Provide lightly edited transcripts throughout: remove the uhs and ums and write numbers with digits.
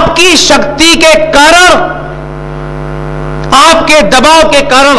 आपकी शक्ति के कारण, आपके दबाव के कारण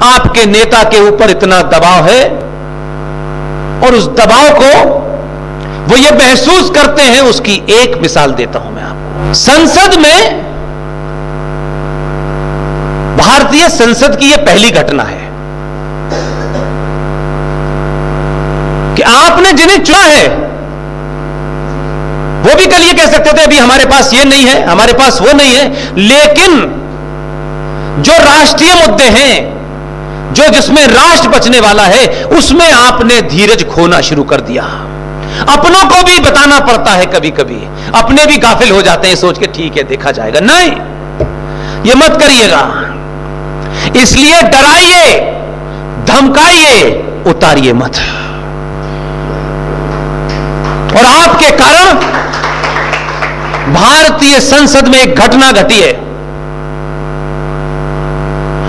आपके नेता के ऊपर इतना दबाव है, और उस दबाव को वो ये महसूस करते हैं। उसकी एक मिसाल देता हूं मैं आपको। संसद में, भारतीय संसद की यह पहली घटना है कि आपने जिन्हें चुना है वो भी कल ये कह सकते थे अभी हमारे पास ये नहीं है, हमारे पास वो नहीं है, लेकिन जो राष्ट्रीय मुद्दे हैं, जो जिसमें राष्ट्र बचने वाला है, उसमें आपने धीरज खोना शुरू कर दिया। अपनों को भी बताना पड़ता है, कभी कभी अपने भी गाफिल हो जाते हैं सोच के ठीक है देखा जाएगा। नहीं, ये मत करिएगा। इसलिए डराइए, धमकाइए, उतारिए मत। और आपके कारण भारतीय संसद में एक घटना घटी है,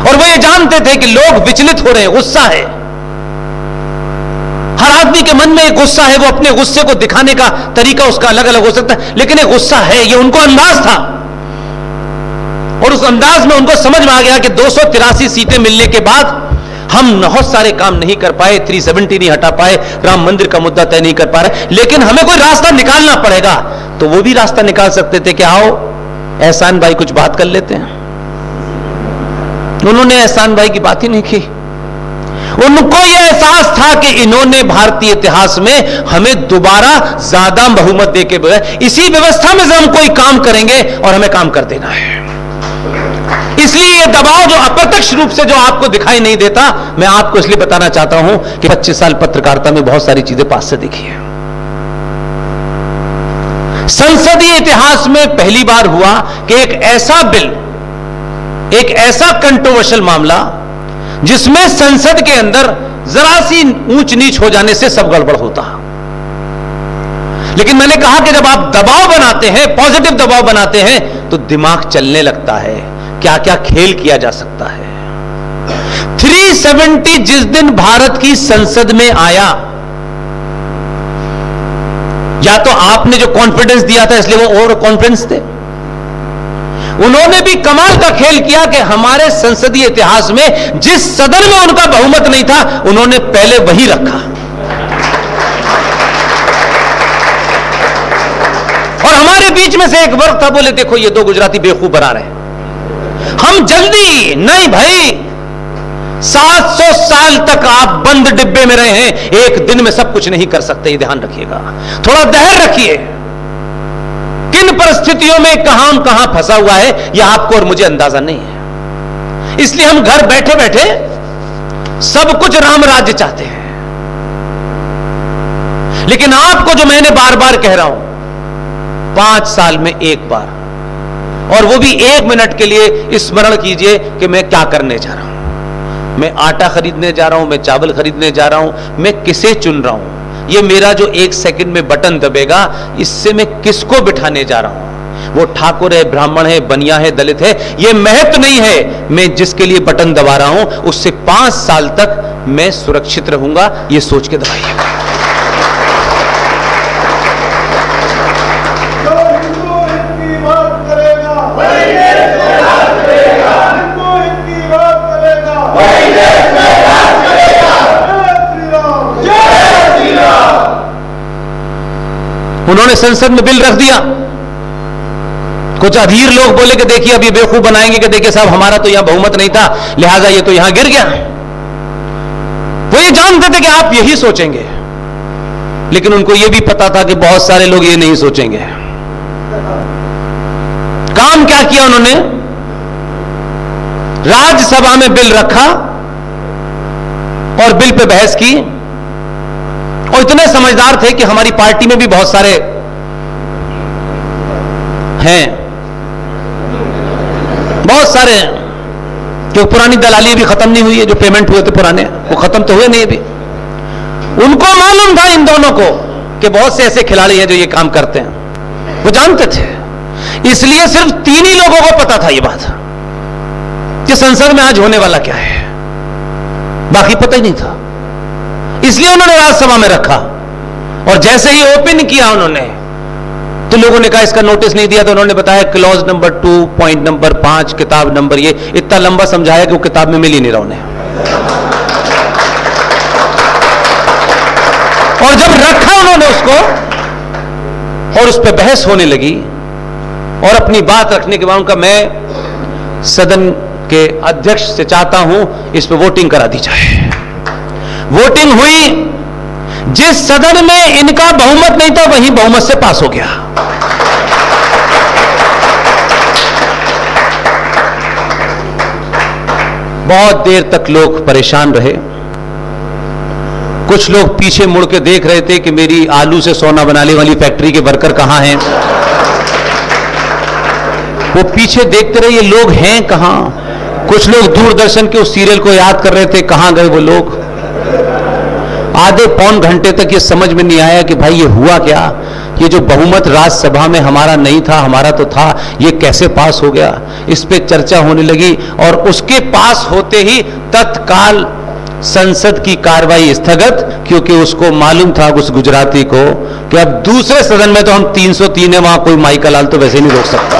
और वो ये जानते थे कि लोग विचलित हो रहे हैं, गुस्सा है। हर आदमी के मन में एक गुस्सा है, वो अपने गुस्से को दिखाने का तरीका उसका अलग अलग हो सकता है, लेकिन एक गुस्सा है, ये उनको अंदाज था। और उस अंदाज में उनको समझ में आ गया कि 283 सीटें मिलने के बाद हम बहुत सारे काम नहीं कर पाए, 370 नहीं हटा पाए, राम मंदिर का मुद्दा तय नहीं कर पा रहे, लेकिन हमें कोई रास्ता निकालना पड़ेगा। तो वो भी रास्ता निकाल सकते थे कि आओ एहसान भाई कुछ बात कर लेते हैं। उन्होंने एहसान भाई की बात ही नहीं की। उनको यह एहसास था कि इन्होंने भारतीय इतिहास में हमें दोबारा ज्यादा बहुमत देके बगैर इसी व्यवस्था में से हम कोई काम करेंगे और हमें काम कर देना है। इसलिए यह दबाव जो अप्रत्यक्ष रूप से जो आपको दिखाई नहीं देता, मैं आपको इसलिए बताना चाहता हूं कि 25 साल पत्रकारिता में बहुत सारी चीजें पास से देखी है। संसदीय इतिहास में पहली बार हुआ कि एक ऐसा बिल, एक ऐसा कंट्रोवर्शियल मामला जिसमें संसद के अंदर जरा सी ऊंच नीच हो जाने से सब गड़बड़ होता। लेकिन मैंने कहा कि जब आप दबाव बनाते हैं, पॉजिटिव दबाव बनाते हैं, तो दिमाग चलने लगता है, क्या क्या खेल किया जा सकता है। 370 जिस दिन भारत की संसद में आया, या तो आपने जो कॉन्फिडेंस दिया था इसलिए वो ओवर कॉन्फिडेंस थे, उन्होंने भी कमाल का खेल किया कि हमारे संसदीय इतिहास में जिस सदन में उनका बहुमत नहीं था, उन्होंने पहले वही रखा। और हमारे बीच में से एक वर्ग था, बोले देखो ये दो गुजराती बेवकूफ बना रहे हैं, हम जल्दी नहीं भाई, 700 साल तक आप बंद डिब्बे में रहे हैं, एक दिन में सब कुछ नहीं कर सकते, ये ध्यान रखिएगा। थोड़ा धैर्य रखिए। किन परिस्थितियों में कहां फंसा हुआ है यह आपको और मुझे अंदाजा नहीं है। इसलिए हम घर बैठे बैठे सब कुछ राम राज्य चाहते हैं। लेकिन आपको जो मैंने बार बार कह रहा हूं, 5 साल में एक बार, और वो भी 1 मिनट के लिए स्मरण कीजिए कि मैं क्या करने जा रहा हूं। मैं आटा खरीदने जा रहा हूं, मैं चावल खरीदने जा रहा हूं, मैं किसे चुन रहा हूं, ये मेरा जो 1 सेकंड में बटन दबेगा, इससे मैं किसको बिठाने जा रहा हूं। वो ठाकुर है, ब्राह्मण है, बनिया है, दलित है, ये महत्व नहीं है। मैं जिसके लिए बटन दबा रहा हूं उससे 5 साल तक मैं सुरक्षित रहूंगा, ये सोच के दबाइएगा। उन्होंने संसद में बिल रख दिया। कुछ अधीर लोग बोले कि देखिए अब ये बेवकूफ बनाएंगे कि देखिए साहब हमारा तो यहां बहुमत नहीं था, लिहाजा ये तो यहां गिर गया। वो ये जानते थे कि आप यही सोचेंगे, लेकिन उनको ये भी पता था कि बहुत सारे लोग ये नहीं सोचेंगे। काम क्या किया उन्होंने? राज्यसभा में बिल रखा और बिल पे बहस की, और इतने समझदार थे कि हमारी पार्टी में भी बहुत सारे हैं, बहुत सारे हैं, जो पुरानी दलाली भी खत्म नहीं हुई है, जो पेमेंट हुए थे पुराने वो खत्म तो हुए नहीं अभी। उनको मालूम था इन दोनों को कि बहुत से ऐसे खिलाड़ी हैं जो ये काम करते हैं, वो जानते थे। इसलिए सिर्फ 3 ही लोगों को पता था ये बात कि संसद में आज होने वाला क्या है, बाकी पता ही नहीं था। इसलिए उन्होंने राज्यसभा में रखा, और जैसे ही ओपन किया उन्होंने तो लोगों ने कहा इसका नोटिस नहीं दिया, तो उन्होंने बताया क्लॉज नंबर 2 पॉइंट नंबर 5 किताब नंबर ये, इतना लंबा समझाया कि वो किताब में मिल ही नहीं रहा उन्हें। और जब रखा उन्होंने उसको और उस पर बहस होने लगी और अपनी बात रखने के बाद उनका, मैं सदन के अध्यक्ष से चाहता हूं इस पर वोटिंग करा दी जाए। वोटिंग हुई, जिस सदन में इनका बहुमत नहीं था वहीं बहुमत से पास हो गया। बहुत देर तक लोग परेशान रहे। कुछ लोग पीछे मुड़ के देख रहे थे कि मेरी आलू से सोना बनाने वाली फैक्ट्री के वर्कर कहां हैं। वो पीछे देखते रहे ये लोग हैं कहां। कुछ लोग दूरदर्शन के उस सीरियल को याद कर रहे थे, कहां गए वो लोग। आधे पौन घंटे तक ये समझ में नहीं आया कि भाई ये हुआ क्या, ये जो बहुमत राज्यसभा में हमारा नहीं था, हमारा तो था, ये कैसे पास हो गया। इस पे चर्चा होने लगी और उसके पास होते ही तत्काल संसद की कार्रवाई स्थगित, क्योंकि उसको मालूम था उस गुजराती को कि अब दूसरे सदन में तो हम 303 है, वहां कोई माइका लाल तो वैसे नहीं रोक सकता।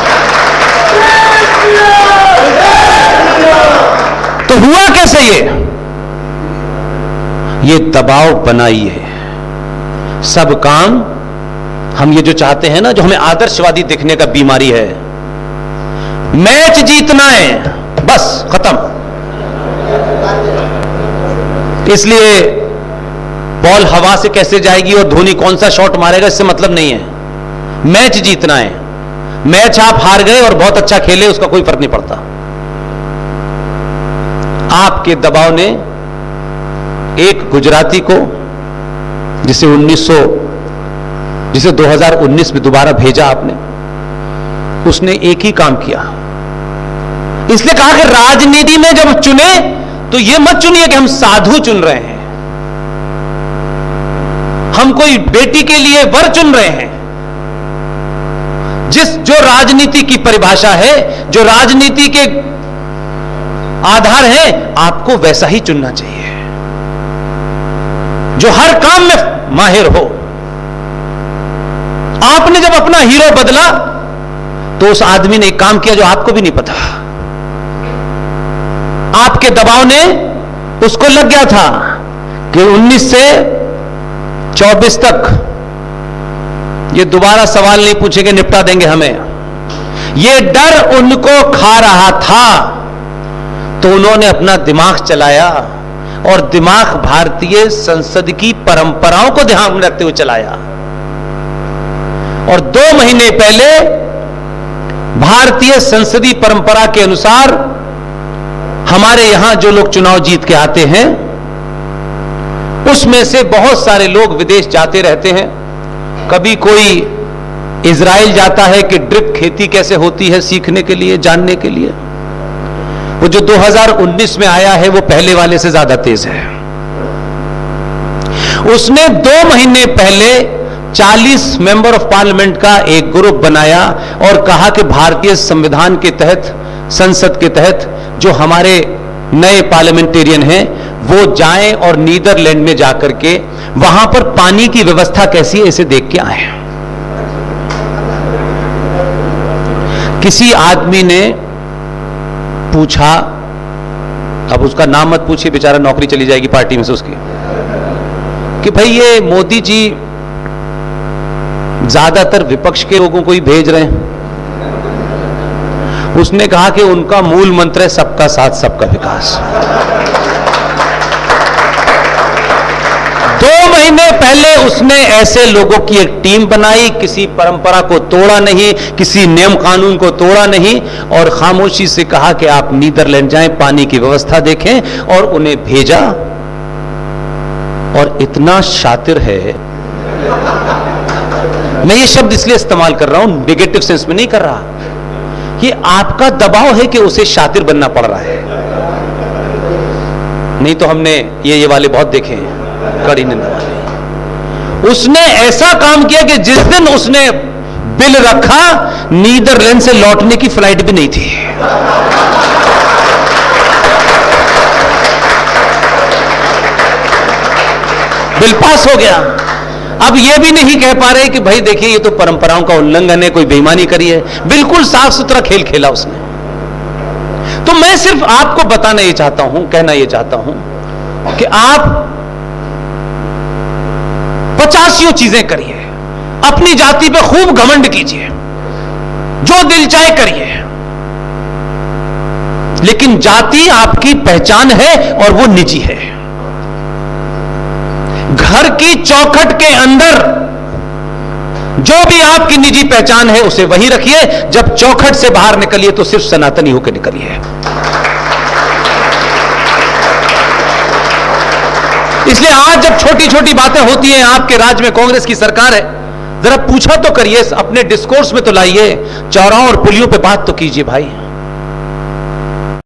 तो हुआ कैसे ये दबाव बनाइए। सब काम हम ये जो चाहते हैं ना, जो हमें आदर्शवादी दिखने का बीमारी है, मैच जीतना है बस खत्म। इसलिए बॉल हवा से कैसे जाएगी और धोनी कौन सा शॉट मारेगा इससे मतलब नहीं है। मैच जीतना है। मैच आप हार गए और बहुत अच्छा खेले उसका कोई फर्क नहीं पड़ता। आपके दबाव ने एक गुजराती को जिसे 2019 में दोबारा भेजा आपने, उसने एक ही काम किया। इसलिए कहा कि राजनीति में जब चुने तो यह मत चुनिए कि हम साधु चुन रहे हैं, हम कोई बेटी के लिए वर चुन रहे हैं। जो राजनीति की परिभाषा है, जो राजनीति के आधार है, आपको वैसा ही चुनना चाहिए, जो हर काम में माहिर हो। आपने जब अपना हीरो बदला तो उस आदमी ने एक काम किया जो आपको भी नहीं पता। आपके दबाव ने उसको लग गया था कि 19 से 24 तक ये दोबारा सवाल नहीं पूछेंगे, निपटा देंगे हमें। ये डर उनको खा रहा था, तो उन्होंने अपना दिमाग चलाया और दिमाग भारतीय संसद की परंपराओं को ध्यान में रखते हुए चलाया। और 2 महीने पहले भारतीय संसदीय परंपरा के अनुसार हमारे यहां जो लोग चुनाव जीत के आते हैं उसमें से बहुत सारे लोग विदेश जाते रहते हैं। कभी कोई इजराइल जाता है कि ड्रिप खेती कैसे होती है सीखने के लिए, जानने के लिए। वो जो 2019 में आया है वो पहले वाले से ज्यादा तेज है। उसने 2 महीने पहले 40 मेंबर ऑफ पार्लियामेंट का एक ग्रुप बनाया और कहा कि भारतीय संविधान के तहत, संसद के तहत जो हमारे नए पार्लियामेंटेरियन हैं वो जाएं और नीदरलैंड में जाकर के वहां पर पानी की व्यवस्था कैसी है इसे देख के आए। किसी आदमी ने पूछा, अब उसका नाम मत पूछिए, बेचारा नौकरी चली जाएगी पार्टी में से उसकी, कि भाई ये मोदी जी ज्यादातर विपक्ष के लोगों को ही भेज रहे हैं। उसने कहा कि उनका मूल मंत्र है सबका साथ सबका विकास। 2 महीने पहले उसने ऐसे लोगों की एक टीम बनाई, किसी परंपरा को तोड़ा नहीं, किसी नियम कानून को तोड़ा नहीं, और खामोशी से कहा कि आप नीदरलैंड जाएं, पानी की व्यवस्था देखें, और उन्हें भेजा। और इतना शातिर है, मैं ये शब्द इसलिए इस्तेमाल कर रहा हूं, नेगेटिव सेंस में नहीं कर रहा, ये आपका दबाव है कि उसे शातिर बनना पड़ रहा है। नहीं तो हमने ये वाले बहुत देखे हैं, कड़ी निंदा वाले। उसने ऐसा काम किया कि जिस दिन उसने बिल रखा, नीदरलैंड से लौटने की फ्लाइट भी नहीं थी। बिल पास हो गया। अब ये भी नहीं कह पा रहे कि भाई देखिए ये तो परंपराओं का उल्लंघन है, कोई बेईमानी करी है। बिल्कुल साफ सुथरा खेल खेला उसने। तो मैं सिर्फ आपको बताना ये चाहता हूं, कहना ये चाहता हूं कि आप 85 चीजें करिए, अपनी जाति पे खूब घमंड कीजिए, जो दिल चाहे करिए, लेकिन जाति आपकी पहचान है और वो निजी है। घर की चौखट के अंदर जो भी आपकी निजी पहचान है उसे वही रखिए, जब चौखट से बाहर निकलिए तो सिर्फ सनातनी होकर निकलिए। इसलिए आज जब छोटी छोटी बातें होती हैं, आपके राज्य में कांग्रेस की सरकार है, जरा पूछा तो करिए, अपने डिस्कोर्स में तो लाइए, चौराहों और पुलियों पे बात तो कीजिए भाई।